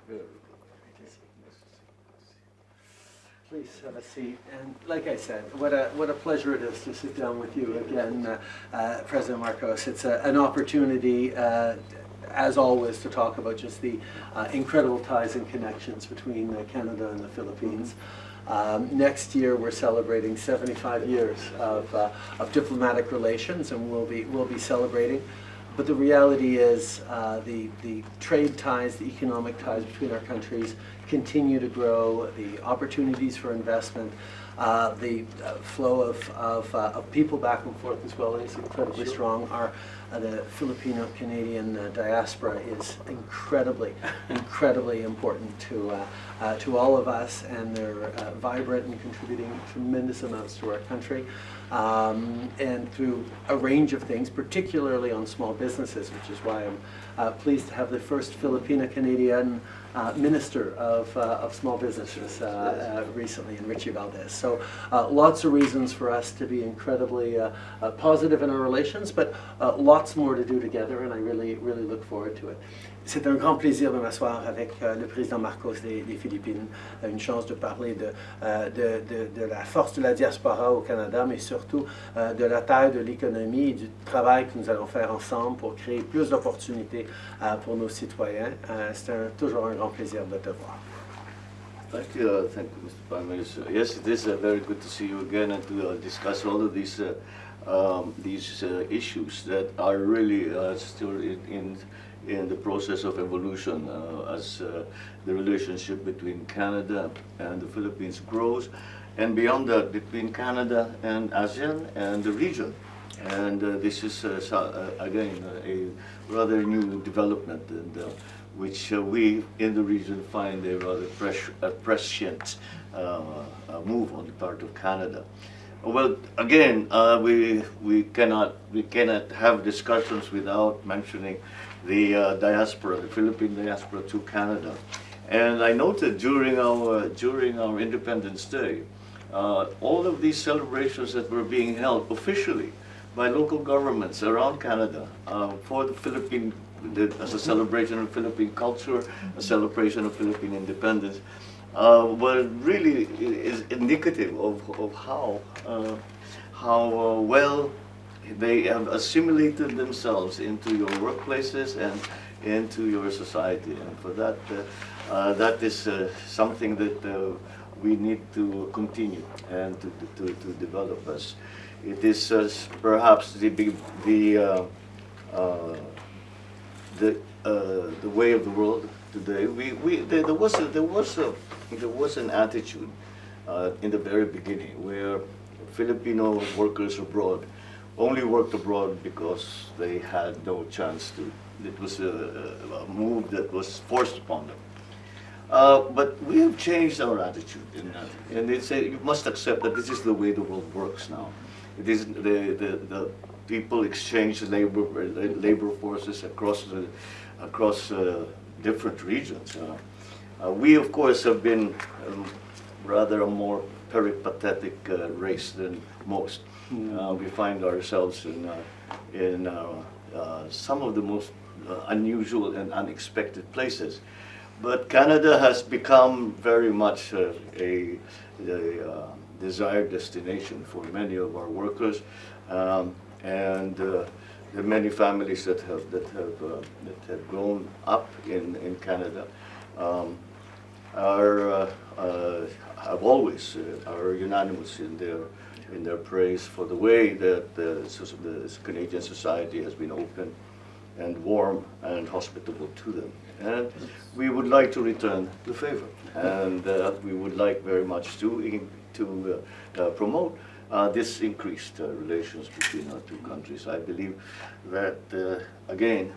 Very good. Please have a seat. And like I said, what a pleasure it is to sit down with you again, President Marcos. It's an opportunity, as always, to talk about just the incredible ties and connections between Canada and the Philippines. Next year, we're celebrating 75 years of diplomatic relations, and we'll be celebrating. But the reality is the trade ties, the economic ties between our countries continue to grow. The opportunities for investment, the flow of people back and forth as well is incredibly strong. The Filipino-Canadian diaspora is incredibly important to all of us, and they're vibrant and contributing tremendous amounts to our country. And through a range of things, particularly on small businesses, which is why I'm pleased to have the first Filipino-Canadian Minister of Small Businesses recently, in Richie Valdez. So lots of reasons for us to be incredibly positive in our relations, but lots more to do together, and I really look forward to it. C'est un grand plaisir de m'asseoir avec le président Marcos des Philippines, une chance de parler de la force de la diaspora au Canada, mais surtout de la taille de l'économie et du travail que nous allons faire ensemble pour créer plus d'opportunités pour nos citoyens. C'est toujours un grand plaisir de te voir. Thank you, Mr. Prime Minister. Yes, it is very good to see you again and to discuss all of these issues that are really still in the process of evolution as the relationship between Canada and the Philippines grows, and beyond that, between Canada and ASEAN and the region. And this is, again, a rather new development, and which we in the region find a rather prescient move on the part of Canada. Well, again, we cannot have discussions without mentioning the diaspora, the Philippine diaspora to Canada. And I noted during our Independence Day, all of these celebrations that were being held officially by local governments around Canada for the Philippine, as a celebration of Philippine culture, a celebration of Philippine independence, was really is indicative of how well they have assimilated themselves into your workplaces and into your society, and for that, that is something that we need to continue and to develop. As it is perhaps the way of the world today. There was an attitude in the very beginning where Filipino workers abroad only worked abroad because they had no chance to. It was a move that was forced upon them. But we have changed our attitude in that, and they say you must accept that this is the way the world works now. It is the people exchange labor forces across different regions. We, of course, have been rather a more peripatetic race than most. We find ourselves in some of the most unusual and unexpected places. But Canada has become very much a desired destination for many of our workers, and the many families that have grown up in Canada have always are unanimous in their praise for the way that the Canadian society has been open and warm and hospitable to them. And we would like to return the favor, and we would like very much to promote this increased relations between our two countries. I believe that, again,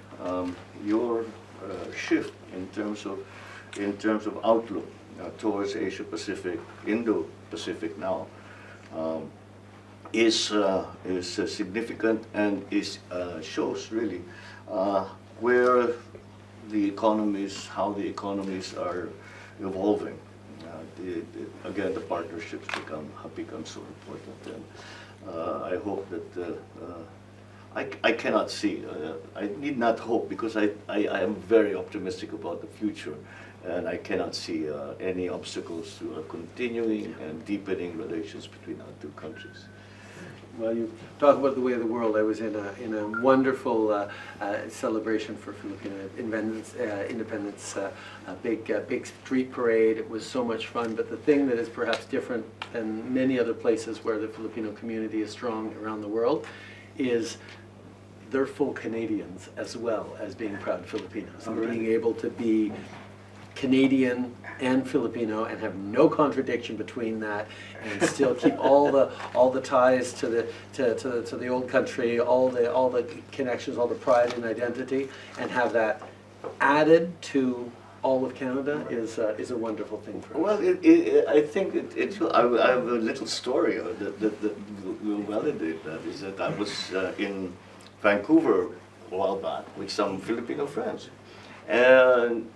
your shift in terms of outlook towards Asia-Pacific, Indo-Pacific now, is significant, and shows really where how the economies are evolving. Again, the partnerships have become so important, and I hope that I cannot see. I need not hope because I am very optimistic about the future, and I cannot see any obstacles to continuing and deepening relations between our two countries. Well, you talk about the way of the world. I was in a wonderful celebration for Filipino independence, a big street parade. It was so much fun. But the thing that is perhaps different than many other places where the Filipino community is strong around the world is they're full Canadians as well as being proud Filipinos, and being able to be Canadian and Filipino and have no contradiction between that, and still keep all the ties to the old country, all the connections, all the pride and identity, and have that added to all of Canada is a wonderful thing for us. Well, I think I have a little story that will validate that. Is that I was in Vancouver a while back with some Filipino friends, and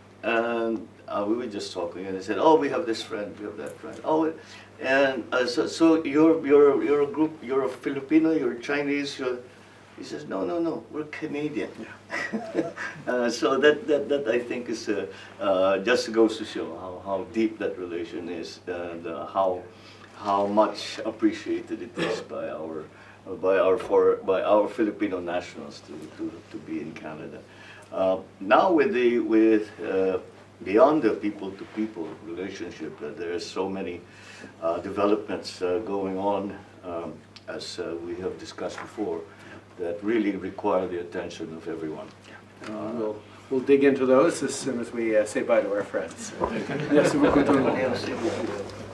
we were just talking, and they said, "Oh, we have this friend, we have that friend." Oh, and so you're a group, you're a Filipino, you're Chinese. He says, "No, we're Canadian." Yeah. So that I think is just goes to show how deep that relation is, and how much appreciated it is by our Filipino nationals to be in Canada. Now with beyond the people-to-people relationship, there are so many developments going on, as we have discussed before, that really require the attention of everyone. We'll dig into those as soon as we say bye to our friends. Merci beaucoup tout le monde.